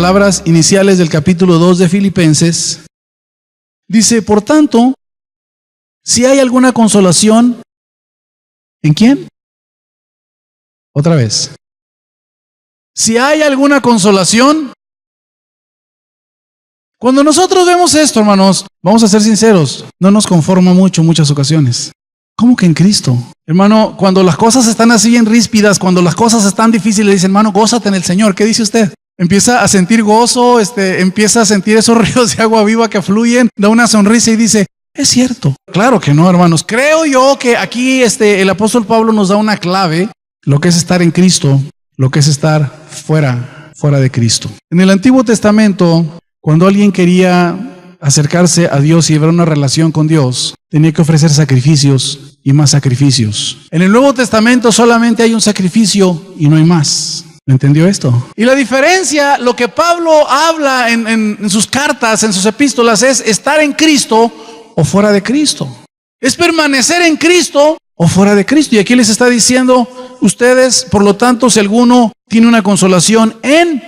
palabras iniciales del capítulo 2 de Filipenses. Dice, por tanto, si hay alguna consolación, ¿en quién? Otra vez. Si hay alguna consolación. Cuando nosotros vemos esto, hermanos, vamos a ser sinceros, no nos conforma mucho en muchas ocasiones. ¿Cómo que en Cristo? Hermano, cuando las cosas están así en ríspidas, cuando las cosas están difíciles, dice, hermano, gózate en el Señor. ¿Qué dice usted? Empieza a sentir gozo, empieza a sentir esos ríos de agua viva que fluyen, da una sonrisa y dice, es cierto. Claro que no, hermanos. Creo yo que aquí el apóstol Pablo nos da una clave, lo que es estar en Cristo, lo que es estar fuera de Cristo. En el Antiguo Testamento, cuando alguien quería acercarse a Dios y llevar una relación con Dios, tenía que ofrecer sacrificios y más sacrificios. En el Nuevo Testamento solamente hay un sacrificio y no hay más. ¿Me entendió esto? Y la diferencia, lo que Pablo habla en sus cartas, en sus epístolas, es estar en Cristo o fuera de Cristo. Es permanecer en Cristo o fuera de Cristo. Y aquí les está diciendo, ustedes, por lo tanto, si alguno tiene una consolación en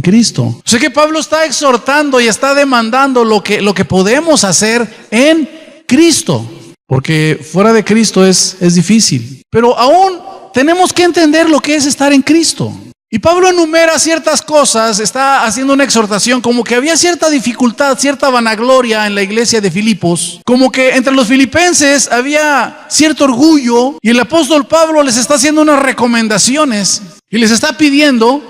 Cristo. O sea que Pablo está exhortando y está demandando lo que podemos hacer en Cristo. Porque fuera de Cristo es difícil. Pero aún tenemos que entender lo que es estar en Cristo. Y Pablo enumera ciertas cosas, está haciendo una exhortación, como que había cierta dificultad, cierta vanagloria en la iglesia de Filipos, como que entre los filipenses había cierto orgullo, y el apóstol Pablo les está haciendo unas recomendaciones y les está pidiendo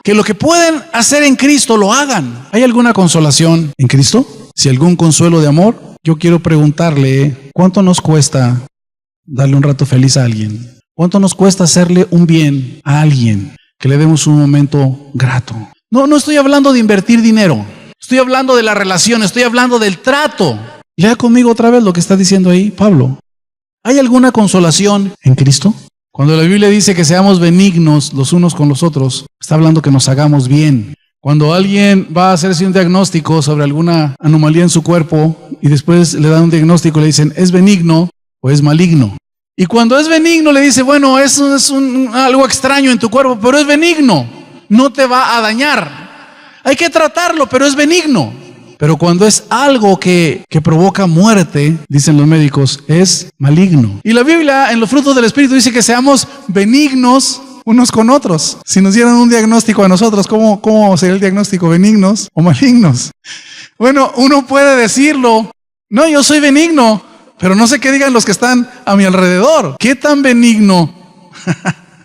que lo que pueden hacer en Cristo lo hagan. ¿Hay alguna consolación en Cristo? Si algún consuelo de amor, yo quiero preguntarle, ¿cuánto nos cuesta darle un rato feliz a alguien? ¿Cuánto nos cuesta hacerle un bien a alguien? Que le demos un momento grato. No estoy hablando de invertir dinero. Estoy hablando de la relación, estoy hablando del trato. Lea conmigo otra vez lo que está diciendo ahí Pablo. ¿Hay alguna consolación en Cristo? Cuando la Biblia dice que seamos benignos los unos con los otros, está hablando que nos hagamos bien. Cuando alguien va a hacerse un diagnóstico sobre alguna anomalía en su cuerpo y después le dan un diagnóstico y le dicen, ¿es benigno o es maligno? Y cuando es benigno le dice, bueno, eso es algo extraño en tu cuerpo, pero es benigno, no te va a dañar. Hay que tratarlo, pero es benigno. Pero cuando es algo que provoca muerte, dicen los médicos, es maligno. Y la Biblia en los frutos del Espíritu dice que seamos benignos unos con otros. Si nos dieran un diagnóstico a nosotros, ¿cómo sería el diagnóstico? ¿Benignos o malignos? Bueno, uno puede decirlo, no, yo soy benigno. Pero no sé qué digan los que están a mi alrededor. ¿Qué tan benigno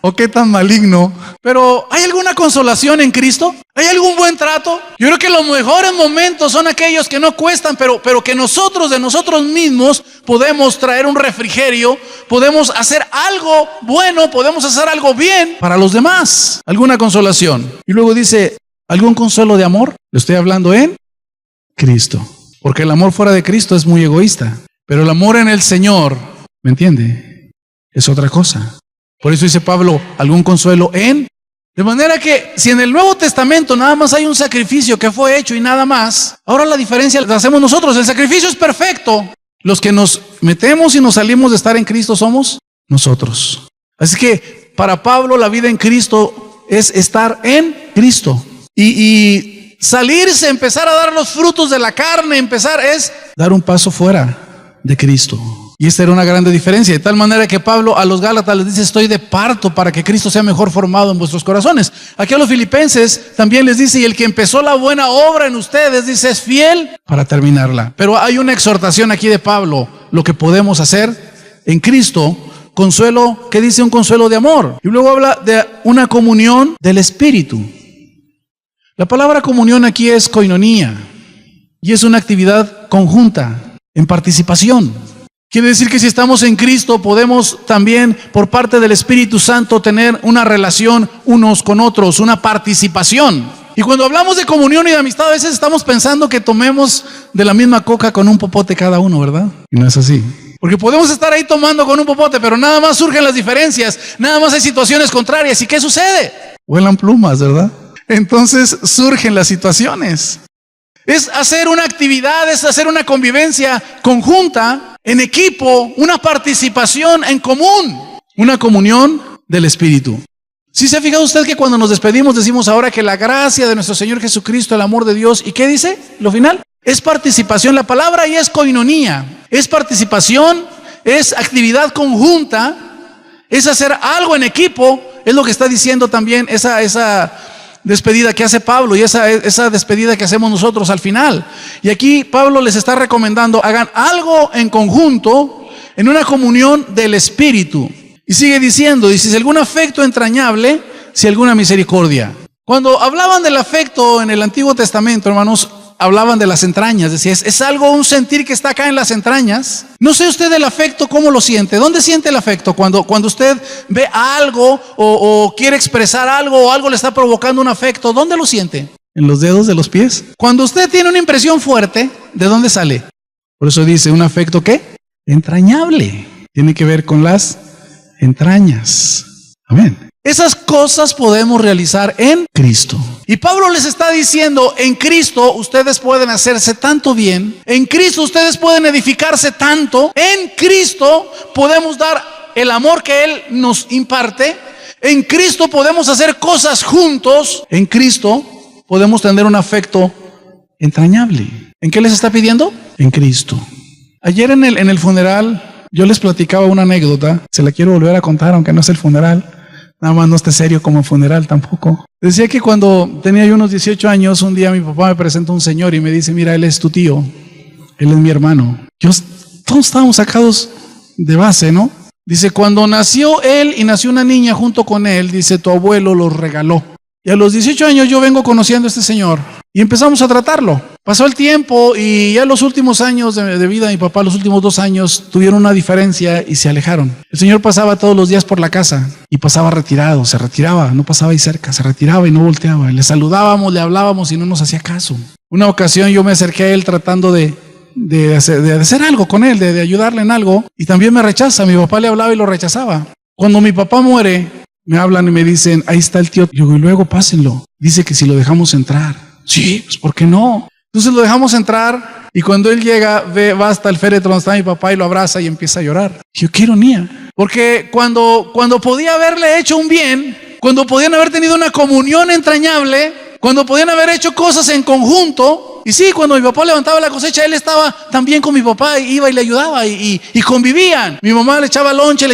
o qué tan maligno? Pero ¿hay alguna consolación en Cristo? ¿Hay algún buen trato? Yo creo que los mejores momentos son aquellos que no cuestan, pero que nosotros de nosotros mismos podemos traer un refrigerio, podemos hacer algo bueno, podemos hacer algo bien para los demás. ¿Alguna consolación? Y luego dice, ¿algún consuelo de amor? Le estoy hablando en Cristo. Porque el amor fuera de Cristo es muy egoísta. Pero el amor en el Señor, ¿me entiende? Es otra cosa. Por eso dice Pablo, algún consuelo en. De manera que si en el Nuevo Testamento nada más hay un sacrificio que fue hecho y nada más, ahora la diferencia la hacemos nosotros. El sacrificio es perfecto. Los que nos metemos y nos salimos de estar en Cristo somos nosotros. Así que para Pablo la vida en Cristo es estar en Cristo. Y salirse, empezar a dar los frutos de la carne, es dar un paso fuera de Cristo. Y esta era una grande diferencia, de tal manera que Pablo a los Gálatas les dice, estoy de parto para que Cristo sea mejor formado en vuestros corazones. Aquí a los filipenses también les dice, y el que empezó la buena obra en ustedes, dice, es fiel para terminarla. Pero hay una exhortación aquí de Pablo, lo que podemos hacer en Cristo, consuelo, ¿qué dice? Un consuelo de amor. Y luego habla de una comunión del Espíritu. La palabra comunión aquí es koinonía, y es una actividad conjunta, en participación. Quiere decir que si estamos en Cristo podemos también por parte del Espíritu Santo tener una relación unos con otros, una participación. Y cuando hablamos de comunión y de amistad, a veces estamos pensando que tomemos de la misma coca con un popote cada uno, ¿verdad? Y no es así. Porque podemos estar ahí tomando con un popote, pero nada más surgen las diferencias, nada más hay situaciones contrarias. ¿Y qué sucede? Vuelan plumas, ¿verdad? Entonces surgen las situaciones. Es hacer una actividad, es hacer una convivencia conjunta, en equipo, una participación en común, una comunión del Espíritu. ¿Sí se ha fijado usted que cuando nos despedimos decimos ahora que la gracia de nuestro Señor Jesucristo, el amor de Dios, ¿y qué dice? Lo final es participación. La palabra ahí es koinonía, es participación, es actividad conjunta, es hacer algo en equipo. Es lo que está diciendo también esa despedida que hace Pablo y esa despedida que hacemos nosotros al final. Y aquí Pablo les está recomendando, hagan algo en conjunto, en una comunión del Espíritu. Y sigue diciendo, dice, si algún afecto entrañable, si alguna misericordia. Cuando hablaban del afecto en el Antiguo Testamento, hermanos, hablaban de las entrañas. Decía, es algo, un sentir que está acá en las entrañas. No sé usted el afecto, ¿cómo lo siente? ¿Dónde siente el afecto? Cuando usted ve algo o quiere expresar algo o algo le está provocando un afecto, ¿dónde lo siente? ¿En los dedos de los pies? Cuando usted tiene una impresión fuerte, ¿de dónde sale? Por eso dice, ¿un afecto qué? Entrañable. Tiene que ver con las entrañas. Amén. Esas cosas podemos realizar en Cristo. Y Pablo les está diciendo, en Cristo ustedes pueden hacerse tanto bien, en Cristo ustedes pueden edificarse tanto, en Cristo podemos dar el amor que Él nos imparte, en Cristo podemos hacer cosas juntos, en Cristo podemos tener un afecto entrañable. ¿En qué les está pidiendo? En Cristo. Ayer en el funeral yo les platicaba una anécdota, se la quiero volver a contar aunque no es el funeral. Nada más no esté serio como funeral tampoco. Decía que cuando tenía yo unos 18 años, un día mi papá me presentó un señor y me dice, mira, él es tu tío, él es mi hermano. Todos estábamos sacados de base, ¿no? Dice, cuando nació él y nació una niña junto con él, dice, tu abuelo los regaló. Y a los 18 años yo vengo conociendo a este señor y empezamos a tratarlo. Pasó el tiempo y ya los últimos años de vida de mi papá, los últimos 2 años, tuvieron una diferencia y se alejaron. El señor pasaba todos los días por la casa y pasaba retirado, se retiraba, no pasaba ahí cerca, se retiraba y no volteaba. Le saludábamos, le hablábamos y no nos hacía caso. Una ocasión yo me acerqué a él tratando de hacer algo con él, de ayudarle en algo, y también me rechaza. Mi papá le hablaba y lo rechazaba. Cuando mi papá muere, me hablan y me dicen, ahí está el tío. Yo digo, y luego pásenlo. Dice que si lo dejamos entrar. Sí, pues ¿por qué no? Entonces lo dejamos entrar y cuando él llega, va hasta el féretro donde está mi papá y lo abraza y empieza a llorar. Yo, qué ironía. Porque cuando podía haberle hecho un bien, cuando podían haber tenido una comunión entrañable, cuando podían haber hecho cosas en conjunto, y sí, cuando mi papá levantaba la cosecha, él estaba también con mi papá, iba y le ayudaba y convivían. Mi mamá le echaba lonche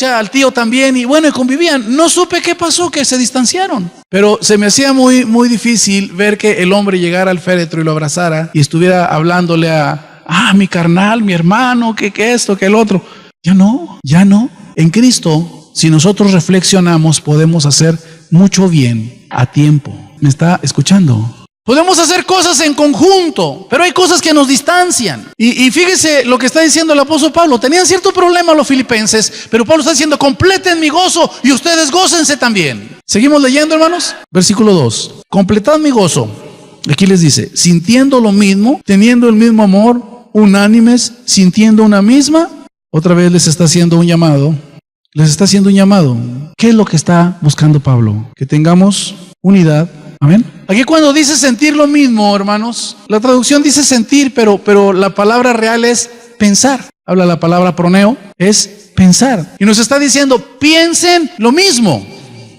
al tío también y bueno, y convivían. No supe qué pasó, que se distanciaron. Pero se me hacía muy, muy difícil ver que el hombre llegara al féretro y lo abrazara y estuviera hablándole mi carnal, mi hermano, que esto, que el otro. Ya no. En Cristo, si nosotros reflexionamos, podemos hacer mucho bien a tiempo. ¿Me está escuchando? Podemos hacer cosas en conjunto, pero hay cosas que nos distancian. Y fíjese lo que está diciendo el apóstol Pablo. Tenían cierto problema los filipenses, pero Pablo está diciendo, completen mi gozo y ustedes gócense también. Seguimos leyendo, hermanos. Versículo 2. Completad mi gozo. Aquí les dice, sintiendo lo mismo, teniendo el mismo amor, unánimes, sintiendo una misma. Otra vez les está haciendo un llamado. ¿Qué es lo que está buscando Pablo? Que tengamos unidad. Amén. Aquí cuando dice sentir lo mismo, hermanos, la traducción dice sentir, pero la palabra real es pensar. Habla la palabra proneo, es pensar. Y nos está diciendo, piensen lo mismo.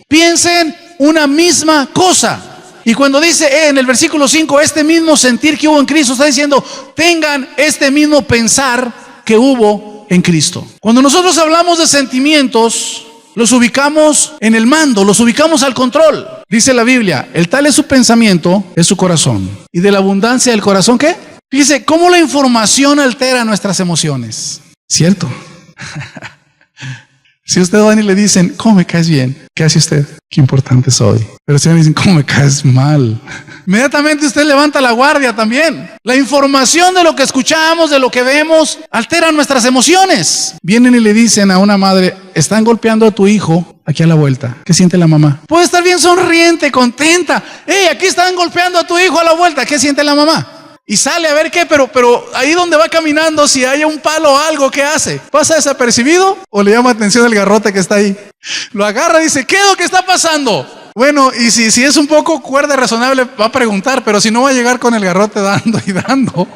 Piensen una misma cosa. Y cuando dice en el versículo 5, este mismo sentir que hubo en Cristo, está diciendo, tengan este mismo pensar que hubo en Cristo. Cuando nosotros hablamos de sentimientos, los ubicamos en el mando, los ubicamos al control. Dice la Biblia, el tal es su pensamiento, es su corazón. ¿Y de la abundancia del corazón qué? Fíjese cómo la información altera nuestras emociones. ¿Cierto? Si usted van y le dicen, ¿cómo me caes bien? ¿Qué hace usted? Qué importante soy. Pero si me dicen, ¿cómo me caes mal? Inmediatamente usted levanta la guardia también. La información de lo que escuchamos, de lo que vemos, altera nuestras emociones. Vienen y le dicen a una madre, están golpeando a tu hijo aquí a la vuelta. ¿Qué siente la mamá? Puede estar bien sonriente, contenta. Aquí están golpeando a tu hijo a la vuelta. ¿Qué siente la mamá? Y sale a ver qué, pero ahí donde va caminando, si hay un palo o algo, ¿qué hace? ¿Pasa desapercibido o le llama atención el garrote que está ahí? Lo agarra y dice, ¿qué es lo que está pasando? Bueno, y si es un poco cuerda razonable, va a preguntar, pero si no va a llegar con el garrote dando y dando.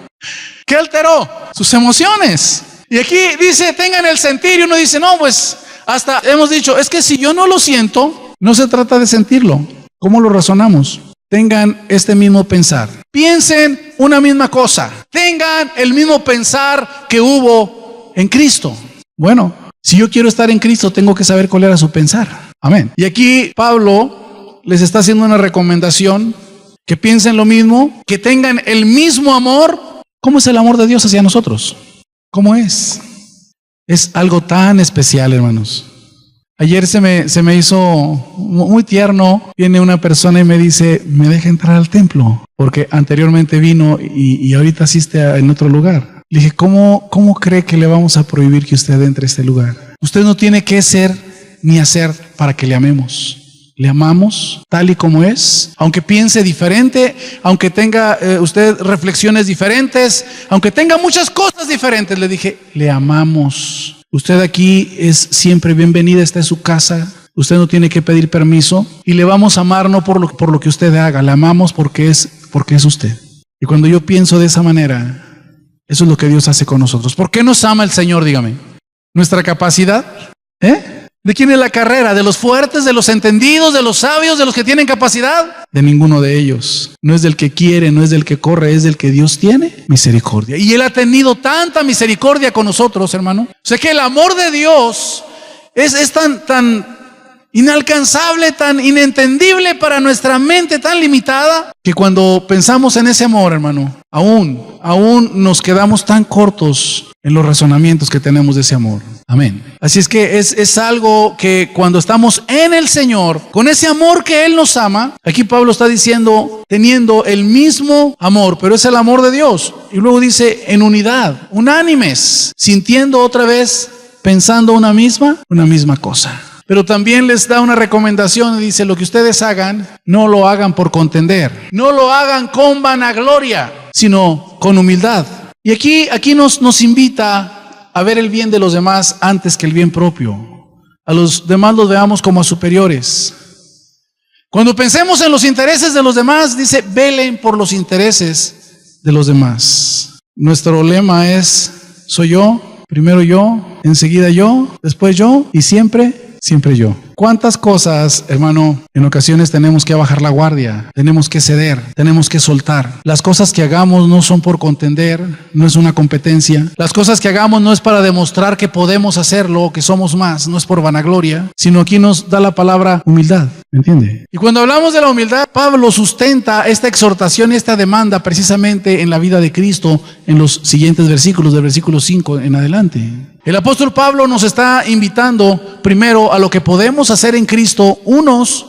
¿Qué alteró? Sus emociones. Y aquí dice, tengan el sentir, y uno dice, no, pues hasta hemos dicho, es que si yo no lo siento, No se trata de sentirlo. ¿Cómo lo razonamos? Tengan este mismo pensar. Piensen una misma cosa. Tengan el mismo pensar que hubo en Cristo. Bueno, si yo quiero estar en Cristo, tengo que saber cuál era su pensar. Amén. Y aquí Pablo les está haciendo una recomendación, que piensen lo mismo, que tengan el mismo amor. ¿Cómo es el amor de Dios hacia nosotros? ¿Cómo es? Es algo tan especial, hermanos. Ayer se me hizo muy tierno. Viene una persona y me dice, ¿me deja entrar al templo? Porque anteriormente vino y ahorita asiste en otro lugar. Le dije, ¿cómo cree que le vamos a prohibir que usted entre a este lugar? Usted no tiene que ser ni hacer para que le amemos. Le amamos tal y como es, aunque piense diferente, aunque tenga usted reflexiones diferentes, aunque tenga muchas cosas diferentes. Le dije, le amamos. Usted aquí es siempre bienvenida, está en su casa. Usted no tiene que pedir permiso y le vamos a amar no por lo que usted haga. Le amamos porque es usted. Y cuando yo pienso de esa manera, eso es lo que Dios hace con nosotros. ¿Por qué nos ama el Señor? Dígame. ¿Nuestra capacidad? ¿De quién es la carrera? ¿De los fuertes, de los entendidos, de los sabios, de los que tienen capacidad? De ninguno de ellos. No es del que quiere, no es del que corre, es del que Dios tiene misericordia. Y Él ha tenido tanta misericordia con nosotros, hermano. O sea que el amor de Dios es tan inalcanzable, tan inentendible para nuestra mente, tan limitada, que cuando pensamos en ese amor, hermano, aún nos quedamos tan cortos en los razonamientos que tenemos de ese amor. Amén. Así es que es algo que cuando estamos en el Señor, con ese amor que Él nos ama, aquí Pablo está diciendo, teniendo el mismo amor, pero es el amor de Dios. Y luego dice, en unidad, unánimes, sintiendo otra vez, pensando una misma cosa. Pero también les da una recomendación y dice, lo que ustedes hagan, no lo hagan por contender, no lo hagan con vanagloria, sino con humildad. Y aquí nos invita a ver el bien de los demás antes que el bien propio. A los demás los veamos como a superiores. Cuando pensemos en los intereses de los demás, dice, velen por los intereses de los demás. Nuestro lema es, soy yo, primero yo, enseguida yo, después yo y siempre yo. ¿Cuántas cosas, hermano, en ocasiones tenemos que bajar la guardia? Tenemos que ceder, tenemos que soltar. Las cosas que hagamos no son por contender, no es una competencia. Las cosas que hagamos no es para demostrar que podemos hacerlo, que somos más, no es por vanagloria, sino aquí nos da la palabra humildad. ¿Me entiende? Y cuando hablamos de la humildad, Pablo sustenta esta exhortación y esta demanda precisamente en la vida de Cristo en los siguientes versículos, del versículo 5 en adelante. El apóstol Pablo nos está invitando primero a lo que podemos hacer en Cristo unos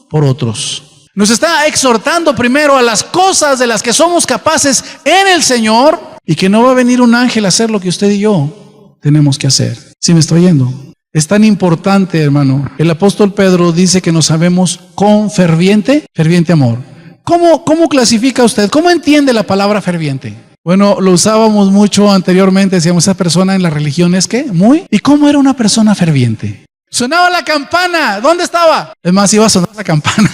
por otros. Nos está exhortando primero a las cosas de las que somos capaces en el Señor y que no va a venir un ángel a hacer lo que usted y yo tenemos que hacer. ¿Sí me estoy oyendo? Es tan importante, hermano. El apóstol Pedro dice que nos sabemos con ferviente amor. ¿Cómo clasifica usted? ¿Cómo entiende la palabra ferviente? Bueno, lo usábamos mucho anteriormente, decíamos, esa persona en la religión es que muy. ¿Y cómo era una persona ferviente? Sonaba la campana, ¿dónde estaba? Es más, iba a sonar la campana.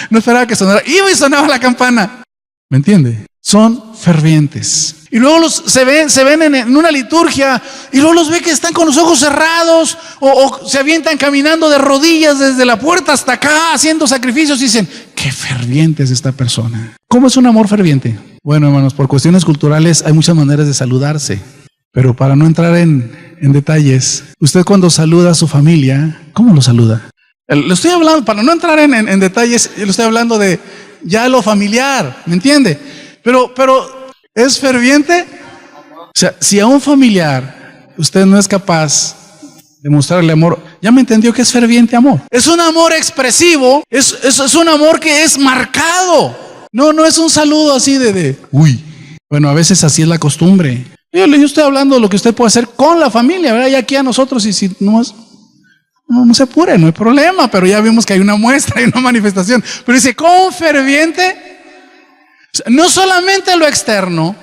No esperaba que sonara, iba y sonaba la campana. ¿Me entiende? Son fervientes. Y luego se ven en una liturgia y luego los ve que están con los ojos cerrados o se avientan caminando de rodillas desde la puerta hasta acá haciendo sacrificios y dicen, qué ferviente es esta persona. ¿Cómo es un amor ferviente? Bueno, hermanos, por cuestiones culturales hay muchas maneras de saludarse, pero para no entrar en detalles, usted cuando saluda a su familia, ¿cómo lo saluda? Le estoy hablando, para no entrar en detalles, le estoy hablando de ya lo familiar, ¿me entiende? Pero ¿es ferviente? O sea, si a un familiar usted no es capaz de mostrarle amor, ya me entendió que es ferviente amor. Es un amor expresivo, es un amor que es marcado. No es un saludo así de uy. Bueno, a veces así es la costumbre. Yo estoy hablando de lo que usted puede hacer con la familia, ¿verdad? Y aquí a nosotros, y si no se apure, no hay problema, pero ya vimos que hay una muestra, hay una manifestación. Pero dice, con ferviente, no solamente lo externo,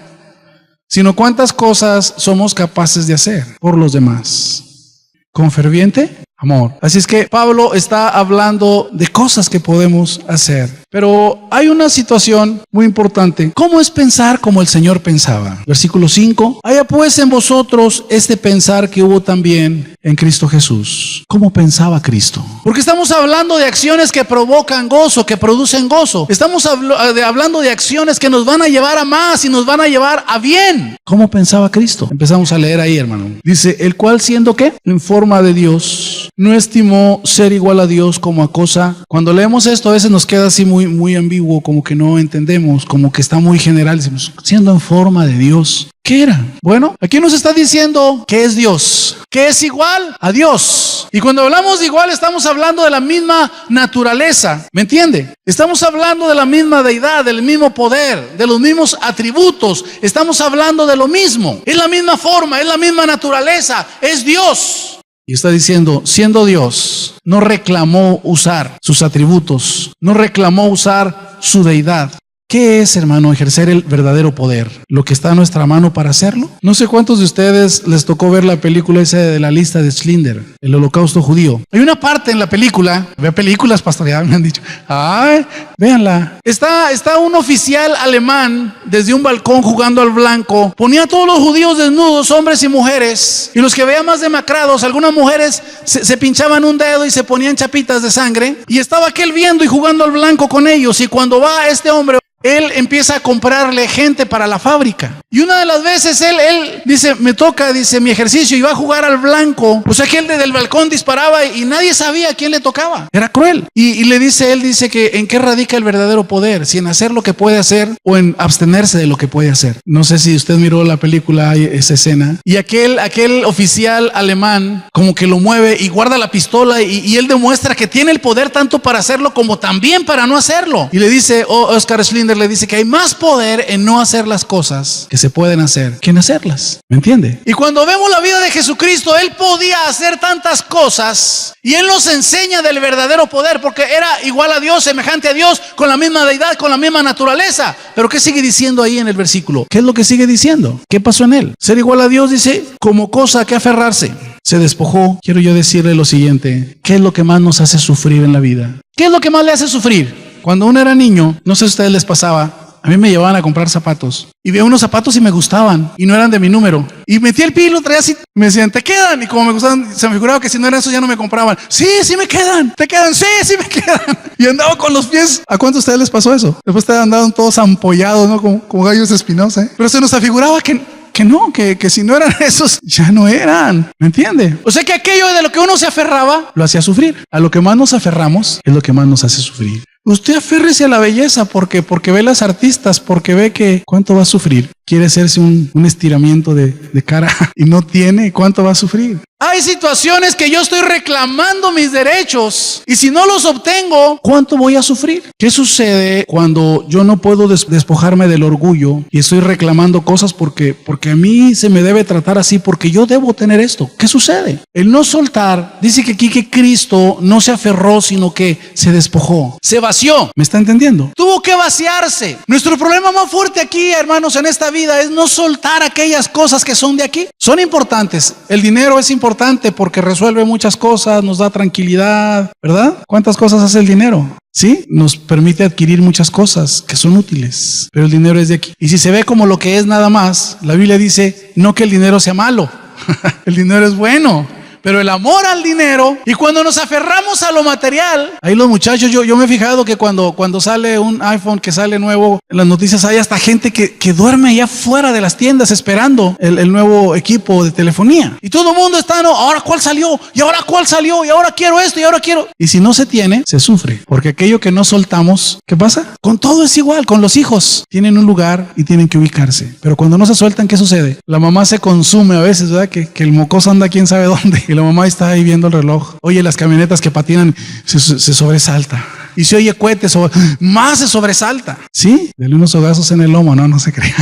sino cuántas cosas somos capaces de hacer por los demás. Con ferviente amor. Así es que Pablo está hablando de cosas que podemos hacer. Pero hay una situación muy importante. ¿Cómo es pensar como el Señor pensaba? Versículo 5. Haya pues en vosotros este pensar que hubo también en Cristo Jesús. ¿Cómo pensaba Cristo? Porque estamos hablando de acciones que provocan gozo, que producen gozo. Estamos hablando de acciones que nos van a llevar a más y nos van a llevar a bien. ¿Cómo pensaba Cristo? Empezamos a leer ahí, hermano. Dice, el cual siendo ¿qué? En forma de Dios, no estimó ser igual a Dios como a cosa. Cuando leemos esto a veces nos queda así muy ambiguo, como que no entendemos, como que está muy general. Decimos, siendo en forma de Dios. ¿Qué era? Bueno, aquí nos está diciendo que es Dios, que es igual a Dios. Y cuando hablamos de igual, estamos hablando de la misma naturaleza, ¿me entiende? Estamos hablando de la misma deidad, del mismo poder, de los mismos atributos. Estamos hablando de lo mismo. Es la misma forma, es la misma naturaleza, es Dios. Y está diciendo, siendo Dios, no reclamó usar sus atributos, no reclamó usar su deidad. ¿Qué es, hermano, ejercer el verdadero poder? ¿Lo que está a nuestra mano para hacerlo? No sé cuántos de ustedes les tocó ver la película esa de la lista de Schindler, el holocausto judío. Hay una parte en la película, ve películas, pastor, ya me han dicho, ay, véanla. Está un oficial alemán desde un balcón jugando al blanco, ponía a todos los judíos desnudos, hombres y mujeres, y los que veía más demacrados, algunas mujeres se pinchaban un dedo y se ponían chapitas de sangre, y estaba aquel viendo y jugando al blanco con ellos, y cuando va este hombre, él empieza a comprarle gente para la fábrica. Y una de las veces él dice, me toca, dice, mi ejercicio, y va a jugar al blanco. O sea que él desde el balcón disparaba y nadie sabía a quién le tocaba. Era cruel. Y le dice, él dice que en qué radica el verdadero poder, si en hacer lo que puede hacer o en abstenerse de lo que puede hacer. No sé si usted miró la película, esa escena. Y aquel oficial alemán como que lo mueve y guarda la pistola y él demuestra que tiene el poder tanto para hacerlo como también para no hacerlo. Y le dice, Oscar Schindler le dice que hay más poder en no hacer las cosas que se pueden hacer que en hacerlas. ¿Me entiende? Y cuando vemos la vida de Jesucristo, Él podía hacer tantas cosas y Él nos enseña del verdadero poder porque era igual a Dios, semejante a Dios, con la misma deidad, con la misma naturaleza. Pero ¿qué sigue diciendo ahí en el versículo? ¿Qué es lo que sigue diciendo? ¿Qué pasó en Él? Ser igual a Dios, dice, como cosa que aferrarse. Se despojó. Quiero yo decirle lo siguiente. ¿Qué es lo que más nos hace sufrir en la vida? ¿Qué es lo que más le hace sufrir? Cuando uno era niño, no sé si a ustedes les pasaba, a mí me llevaban a comprar zapatos y veía unos zapatos y me gustaban y no eran de mi número y metí el pie y lo traía así, me decían, ¿te quedan? Y como me gustaban, se me figuraba que si no eran esos ya no me compraban. Sí me quedan. ¿Te quedan? Sí me quedan. Y andaba con los pies. ¿A cuántos de ustedes les pasó eso? Después te andaban todos ampollados, ¿no? Como gallos espinosa, ¿eh? Pero se nos afiguraba que si no eran esos, ya no eran. ¿Me entiende? O sea que aquello de lo que uno se aferraba, lo hacía sufrir. A lo que más nos aferramos es lo que más nos hace sufrir. Usted aférrese a la belleza porque ve las artistas, porque ve que cuánto va a sufrir. Quiere hacerse un estiramiento de cara y no tiene, ¿cuánto va a sufrir? Hay situaciones que yo estoy reclamando mis derechos y si no los obtengo, ¿cuánto voy a sufrir? ¿Qué sucede cuando yo no puedo despojarme del orgullo y estoy reclamando cosas porque a mí se me debe tratar así porque yo debo tener esto? ¿Qué sucede? El no soltar, dice que aquí que Cristo no se aferró, sino que se despojó, se vació. ¿Me está entendiendo? Tuvo que vaciarse. Nuestro problema más fuerte aquí, hermanos, en esta vida es no soltar aquellas cosas que son de aquí. Son importantes. El dinero es importante porque resuelve muchas cosas, nos da tranquilidad, ¿verdad? ¿Cuántas cosas hace el dinero? Sí, nos permite adquirir muchas cosas que son útiles, pero el dinero es de aquí. Y si se ve como lo que es nada más, la Biblia dice, no que el dinero sea malo, el dinero es bueno. Pero el amor al dinero y cuando nos aferramos a lo material, ahí los muchachos, yo me he fijado que cuando sale un iPhone que sale nuevo, en las noticias hay hasta gente que duerme allá fuera de las tiendas esperando el nuevo equipo de telefonía. Y todo el mundo está, no, ahora cuál salió, y ahora cuál salió, y ahora quiero esto, y ahora quiero. Y si no se tiene, se sufre. Porque aquello que no soltamos, ¿qué pasa? Con todo es igual, con los hijos. Tienen un lugar y tienen que ubicarse. Pero cuando no se sueltan, ¿qué sucede? La mamá se consume a veces, ¿verdad? Que el mocoso anda quién sabe dónde. Y la mamá está ahí viendo el reloj. Oye, las camionetas que patinan se sobresalta. Y si oye cohetes, más se sobresalta. ¿Sí? Dele unos hogazos en el lomo, no se crea.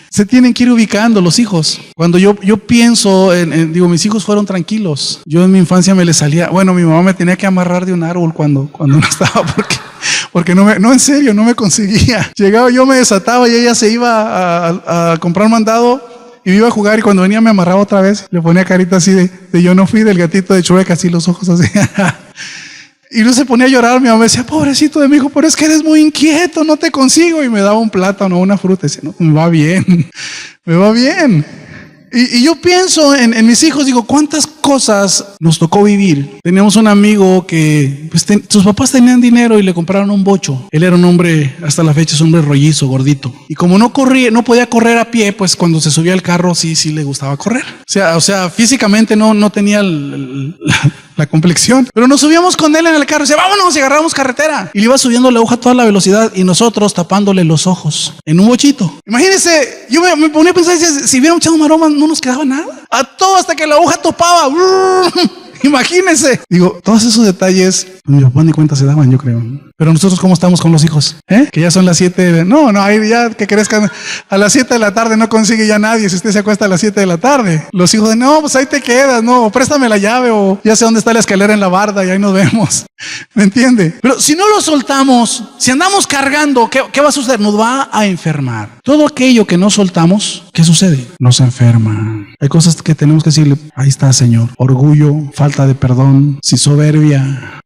Se tienen que ir ubicando los hijos. Cuando yo pienso, digo, mis hijos fueron tranquilos. Yo en mi infancia me les salía, bueno, mi mamá me tenía que amarrar de un árbol cuando no estaba, porque no, en serio, no me conseguía. Llegaba, yo me desataba y ella se iba a comprar mandado. Y me iba a jugar y cuando venía me amarraba otra vez. Le ponía carita así de yo no fui, del gatito de Shrek, así los ojos así. Y no se ponía a llorar, mi mamá decía, pobrecito de mi hijo, pero es que eres muy inquieto, no te consigo. Y me daba un plátano o una fruta y decía, no, me va bien, me va bien. Y yo pienso en mis hijos, digo, ¿cuántas cosas nos tocó vivir? Teníamos un amigo que pues, sus papás tenían dinero y le compraron un bocho. Él era un hombre, hasta la fecha es un hombre rollizo, gordito. Y como no podía correr a pie, pues cuando se subía al carro sí le gustaba correr. O sea, físicamente no tenía la complexión. Pero nos subíamos con él en el carro y decía, vámonos, y agarramos carretera. Y le iba subiendo la hoja a toda la velocidad y nosotros tapándole los ojos en un bochito. Imagínense, yo me ponía a pensar, si hubiéramos echado maroma no nos quedaba nada. A todo hasta que la hoja topaba. Imagínense. Digo, todos esos detalles, mi papá ni cuenta se daban, yo creo. Pero nosotros, ¿cómo estamos con los hijos? Que ya son las 7. No, ahí ya que crezcan a las 7 de la tarde no consigue ya nadie si usted se acuesta a las 7 de la tarde. Los hijos de, no, pues ahí te quedas, no, o préstame la llave, o ya sé dónde está la escalera en la barda y ahí nos vemos. ¿Me entiende? Pero si no lo soltamos, si andamos cargando, ¿qué va a suceder? Nos va a enfermar. Todo aquello que no soltamos, ¿qué sucede? Nos enferma. Hay cosas que tenemos que decirle, ahí está, Señor. Orgullo, falta de perdón, soberbia,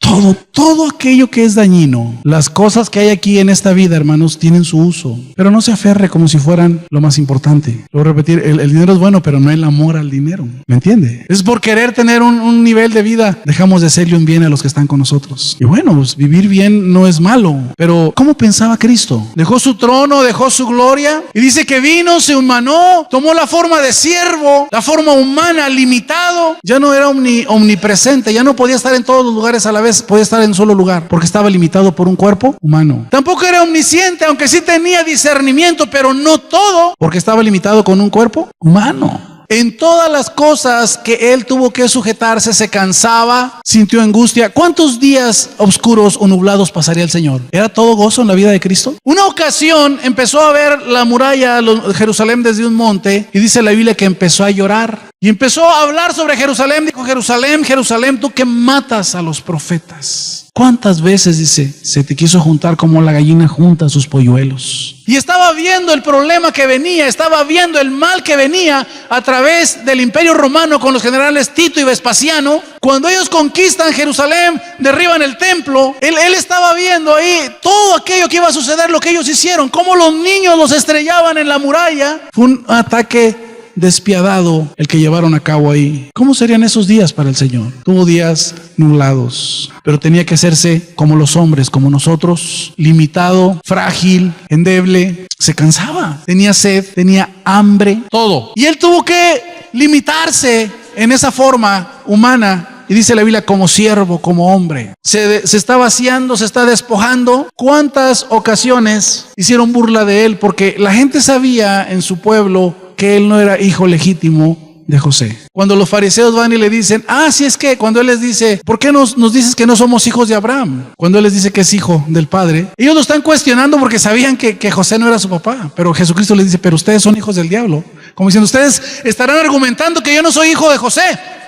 todo aquello que es dañino. Las cosas que hay aquí en esta vida, hermanos, tienen su uso, pero no se aferre como si fueran lo más importante. Lo voy a repetir, el dinero es bueno, pero no el amor al dinero. ¿Me entiende? Es por querer tener un nivel de vida, dejamos de hacerle un bien a los que están con nosotros. Y bueno, pues vivir bien no es malo, pero ¿cómo pensaba Cristo? Dejó su trono, dejó su gloria, y dice que vino, se humanó, tomó la forma de siervo, la forma humana, limitado, ya no era omnipresente, ya no podía estar en todos los lugares a la vez, podía estar en un solo lugar, porque estaba limitado por un cuerpo humano. Tampoco era omnisciente, aunque sí tenía discernimiento, pero no todo, porque estaba limitado con un cuerpo humano. En todas las cosas que él tuvo que sujetarse, se cansaba, sintió angustia. ¿Cuántos días oscuros o nublados pasaría el Señor? ¿Era todo gozo en la vida de Cristo? Una ocasión empezó a ver la muralla de Jerusalén desde un monte, y dice la Biblia que empezó a llorar. Y empezó a hablar sobre Jerusalén. Dijo, Jerusalén, Jerusalén, tú que matas a los profetas. ¿Cuántas veces, dice, se te quiso juntar como la gallina junta sus polluelos? Y estaba viendo el problema que venía, estaba viendo el mal que venía a través del Imperio Romano con los generales Tito y Vespasiano. Cuando ellos conquistan Jerusalén, derriban el templo, él estaba viendo ahí todo aquello que iba a suceder, lo que ellos hicieron, cómo los niños los estrellaban en la muralla. Fue un ataque despiadado el que llevaron a cabo ahí. ¿Cómo serían esos días para el Señor? Tuvo días nublados, pero tenía que hacerse como los hombres, como nosotros, limitado, frágil, endeble. Se cansaba, tenía sed, tenía hambre, todo. Y él tuvo que limitarse en esa forma humana. Y dice la Biblia, como siervo, como hombre. Se está vaciando, se está despojando. ¿Cuántas ocasiones hicieron burla de él? Porque la gente sabía en su pueblo que él no era hijo legítimo de José. Cuando los fariseos van y le dicen, si es que, cuando él les dice, ¿por qué nos dices que no somos hijos de Abraham? Cuando él les dice que es hijo del Padre, ellos lo están cuestionando porque sabían que José no era su papá. Pero Jesucristo les dice, pero ustedes son hijos del diablo. Como diciendo, ustedes estarán argumentando que yo no soy hijo de José.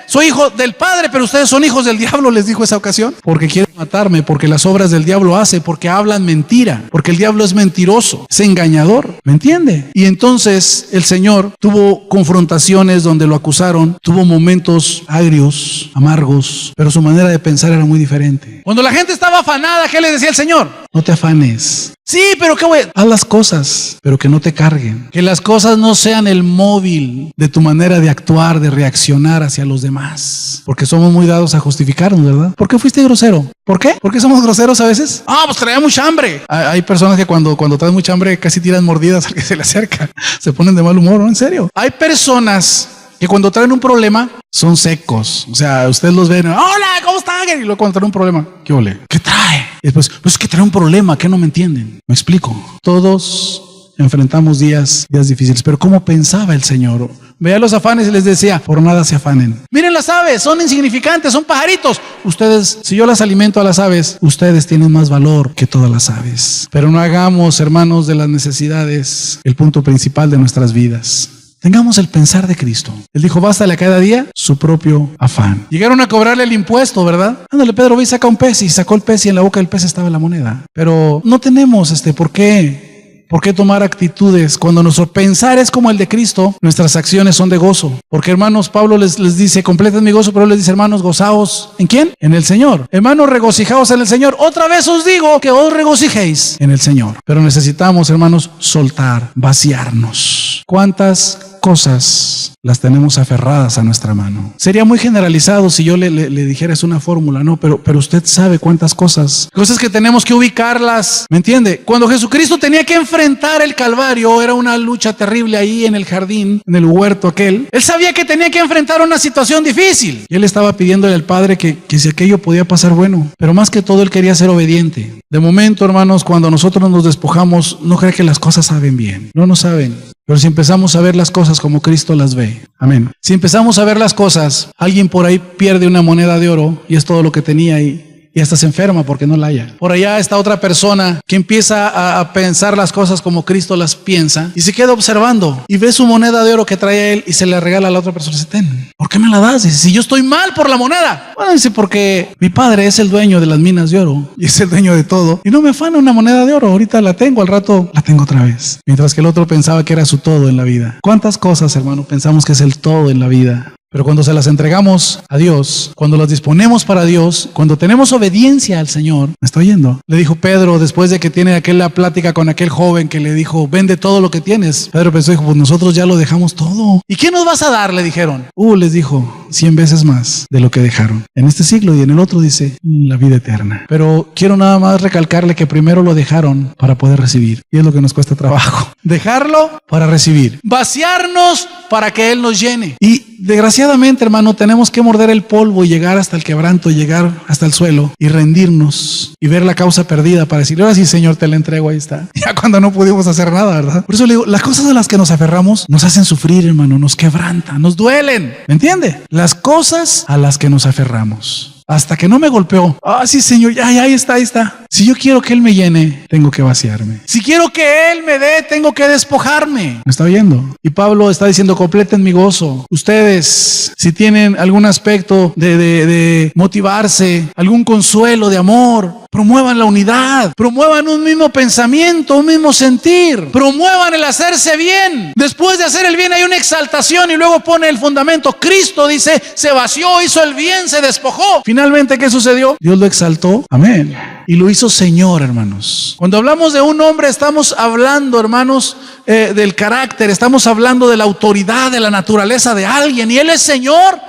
Soy hijo del Padre, pero ustedes son hijos del diablo, les dijo esa ocasión. Porque quieren matarme, porque las obras del diablo hace, porque hablan mentira, porque el diablo es mentiroso, es engañador, ¿me entiende? Y entonces el Señor tuvo confrontaciones donde lo acusaron, tuvo momentos agrios, amargos, pero su manera de pensar era muy diferente. Cuando la gente estaba afanada, ¿qué le decía el Señor? No te afanes. Sí, pero ¿qué voy? Haz las cosas, pero que no te carguen. Que las cosas no sean el móvil de tu manera de actuar, de reaccionar hacia los demás. Porque somos muy dados a justificarnos, ¿verdad? ¿Por qué fuiste grosero? ¿Por qué? ¿Por qué somos groseros a veces? Pues traía mucha hambre. Hay personas que cuando traen mucha hambre casi tiran mordidas al que se le acerca. Se ponen de mal humor, ¿no? En serio. Hay personas que cuando traen un problema son secos. O sea, ustedes los ven, hola, ¿cómo están? Y luego cuando traen un problema, ¿qué ole? ¿Qué trae? Y después, pues es que trae un problema, ¿qué no me entienden? Me explico. Todos enfrentamos días difíciles, pero ¿cómo pensaba el Señor? Veía los afanes y les decía, por nada se afanen. Miren las aves, son insignificantes, son pajaritos. Ustedes, si yo las alimento a las aves, ustedes tienen más valor que todas las aves. Pero no hagamos, hermanos, de las necesidades el punto principal de nuestras vidas. Tengamos el pensar de Cristo. Él dijo, bástale a cada día su propio afán. Llegaron a cobrarle el impuesto, ¿verdad? Ándale, Pedro, ve y saca un pez. Y sacó el pez y en la boca del pez estaba la moneda. Pero no tenemos ¿por qué ¿Por qué tomar actitudes? Cuando nuestro pensar es como el de Cristo, nuestras acciones son de gozo. Porque hermanos, Pablo les dice, completen mi gozo, pero les dice, hermanos, gozaos. ¿En quién? En el Señor. Hermanos, regocijaos en el Señor. Otra vez os digo que os regocijéis en el Señor. Pero necesitamos, hermanos, soltar, vaciarnos. ¿Cuántas cosas las tenemos aferradas a nuestra mano? Sería muy generalizado si yo le dijera es una fórmula, no, pero usted sabe cuántas cosas que tenemos que ubicarlas, ¿me entiende? Cuando Jesucristo tenía que enfrentar el Calvario, era una lucha terrible ahí en el jardín, en el huerto aquel. Él sabía que tenía que enfrentar una situación difícil y él estaba pidiéndole al Padre que si aquello podía pasar, bueno, pero más que todo él quería ser obediente. De momento, hermanos, cuando nosotros nos despojamos, no cree que las cosas saben bien, no saben. Pero si empezamos a ver las cosas como Cristo las ve, amén. Si empezamos a ver las cosas, alguien por ahí pierde una moneda de oro y es todo lo que tenía y hasta se enferma porque no la halla. Por allá está otra persona que empieza a pensar las cosas como Cristo las piensa y se queda observando y ve su moneda de oro que trae él y se le regala a la otra persona. Dice, ten, ¿por qué me la das? Dice, si yo estoy mal por la moneda. Bueno, dice, porque mi padre es el dueño de las minas de oro y es el dueño de todo y no me afana una moneda de oro. Ahorita la tengo, al rato la tengo otra vez. Mientras que el otro pensaba que era su todo en la vida. ¿Cuántas cosas, hermano, pensamos que es el todo en la vida? Pero cuando se las entregamos a Dios, cuando las disponemos para Dios, cuando tenemos obediencia al Señor, ¿me está oyendo? Le dijo Pedro, después de que tiene aquella plática con aquel joven que le dijo, vende todo lo que tienes. Pedro pensó, dijo, pues nosotros ya lo dejamos todo. ¿Y qué nos vas a dar? Le dijeron. Les dijo, 100 veces más de lo que dejaron. En este siglo y en el otro dice, la vida eterna. Pero quiero nada más recalcarle que primero lo dejaron para poder recibir. Y es lo que nos cuesta trabajo. Dejarlo para recibir. Vaciarnos para que Él nos llene. Y desgraciadamente, hermano, tenemos que morder el polvo y llegar hasta el quebranto, llegar hasta el suelo y rendirnos y ver la causa perdida para decir, ahora sí, Señor, te la entrego, ahí está. Ya cuando no pudimos hacer nada, ¿verdad? Por eso le digo, las cosas a las que nos aferramos nos hacen sufrir, hermano, nos quebrantan, nos duelen. ¿Me entiende? Las cosas a las que nos aferramos. Hasta que no me golpeó. Sí, Señor, ya, ahí está. Si yo quiero que Él me llene, tengo que vaciarme. Si quiero que Él me dé, tengo que despojarme. ¿Me está oyendo? Y Pablo está diciendo, completen mi gozo. Ustedes, si tienen algún aspecto de motivarse, algún consuelo de amor, promuevan la unidad, promuevan un mismo pensamiento, un mismo sentir, promuevan el hacerse bien. Después de hacer el bien hay una exaltación y luego pone el fundamento. Cristo dice, se vació, hizo el bien, se despojó. Finalmente, ¿qué sucedió? Dios lo exaltó, amén, y lo hizo Señor, hermanos. Cuando hablamos de un hombre, estamos hablando, hermanos, del carácter, estamos hablando de la autoridad, de la naturaleza de alguien, y Él es Señor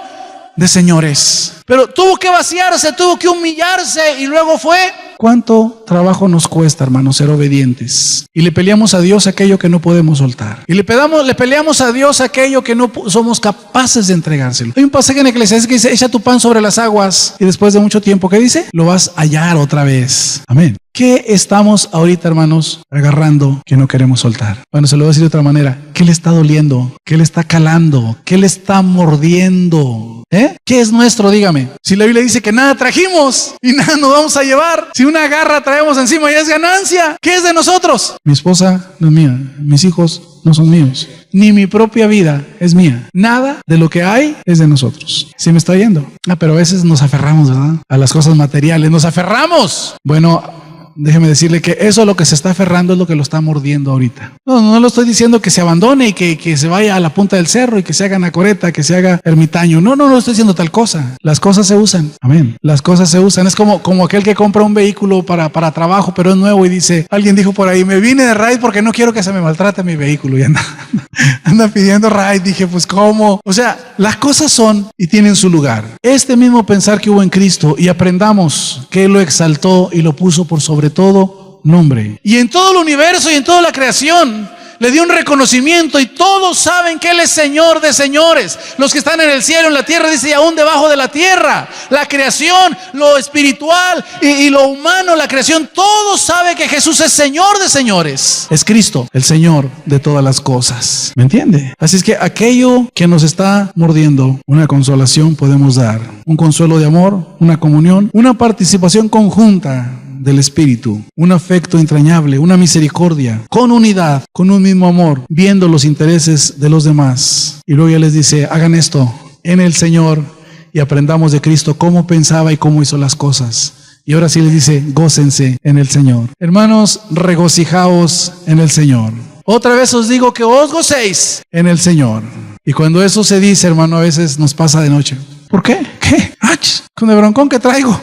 de señores. Pero tuvo que vaciarse, tuvo que humillarse y luego fue. ¿Cuánto trabajo nos cuesta, hermanos, ser obedientes? Y le peleamos a Dios aquello que no podemos soltar. Y le peleamos a Dios aquello que no somos capaces de entregárselo. Hay un pasaje en Eclesiastés que dice, echa tu pan sobre las aguas. Y después de mucho tiempo, ¿qué dice? Lo vas a hallar otra vez. Amén. ¿Qué estamos ahorita, hermanos, agarrando que no queremos soltar? Bueno, se lo voy a decir de otra manera. ¿Qué le está doliendo? ¿Qué le está calando? ¿Qué le está mordiendo? ¿Qué es nuestro? Dígame. Si la Biblia dice que nada trajimos y nada nos vamos a llevar. Si una garra traemos encima ya es ganancia. ¿Qué es de nosotros? Mi esposa no es mía. Mis hijos no son míos. Ni mi propia vida es mía. Nada de lo que hay es de nosotros. ¿Sí me está oyendo? Pero a veces nos aferramos, ¿verdad? A las cosas materiales. Nos aferramos. Bueno, déjeme decirle que eso a lo que se está aferrando es lo que lo está mordiendo ahorita. No lo estoy diciendo que se abandone y que se vaya a la punta del cerro y que se haga anacoreta, que se haga ermitaño. No estoy diciendo tal cosa. Las cosas se usan. Amén. Las cosas se usan. Es como aquel que compra un vehículo para trabajo, pero es nuevo y dice, alguien dijo por ahí, me vine de ride porque no quiero que se me maltrate mi vehículo. Y anda pidiendo ride. Dije, pues ¿cómo? O sea, las cosas son y tienen su lugar. Este mismo pensar que hubo en Cristo y aprendamos que Él lo exaltó y lo puso por sobre todo nombre. Y en todo el universo y en toda la creación le dio un reconocimiento y todos saben que Él es Señor de señores. Los que están en el cielo, en la tierra, dice, y aún debajo de la tierra. La creación, lo espiritual y lo humano, la creación, todos saben que Jesús es Señor de señores. Es Cristo, el Señor de todas las cosas. ¿Me entiende? Así es que aquello que nos está mordiendo, una consolación podemos dar. Un consuelo de amor, una comunión, una participación conjunta del Espíritu, un afecto entrañable, una misericordia, con unidad, con un mismo amor, viendo los intereses de los demás. Y luego ya les dice, hagan esto en el Señor y aprendamos de Cristo cómo pensaba y cómo hizo las cosas. Y ahora sí les dice, gócense en el Señor. Hermanos, regocijaos en el Señor. Otra vez os digo que os gocéis en el Señor. Y cuando eso se dice, hermano, a veces nos pasa de noche. ¿Por qué? ¿Qué? ¡Ach! Con el broncón que traigo.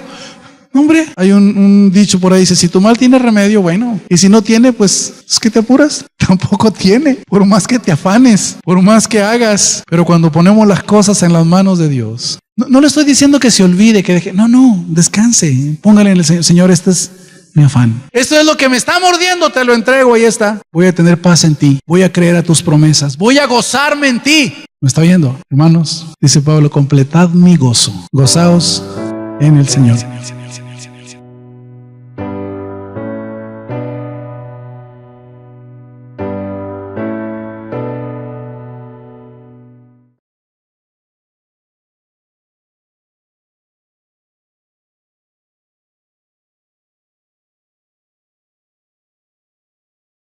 Hombre, hay un dicho por ahí, dice, si tu mal tiene remedio, bueno, y si no tiene, pues, ¿es que te apuras? Tampoco tiene, por más que te afanes, por más que hagas, pero cuando ponemos las cosas en las manos de Dios, no le estoy diciendo que se olvide, que deje, no, descanse, póngale en el Señor, este es mi afán. Esto es lo que me está mordiendo, te lo entrego, ahí está. Voy a tener paz en ti, voy a creer a tus promesas, voy a gozarme en ti. ¿Me está viendo? Hermanos, dice Pablo, completad mi gozo, gozaos en el Señor.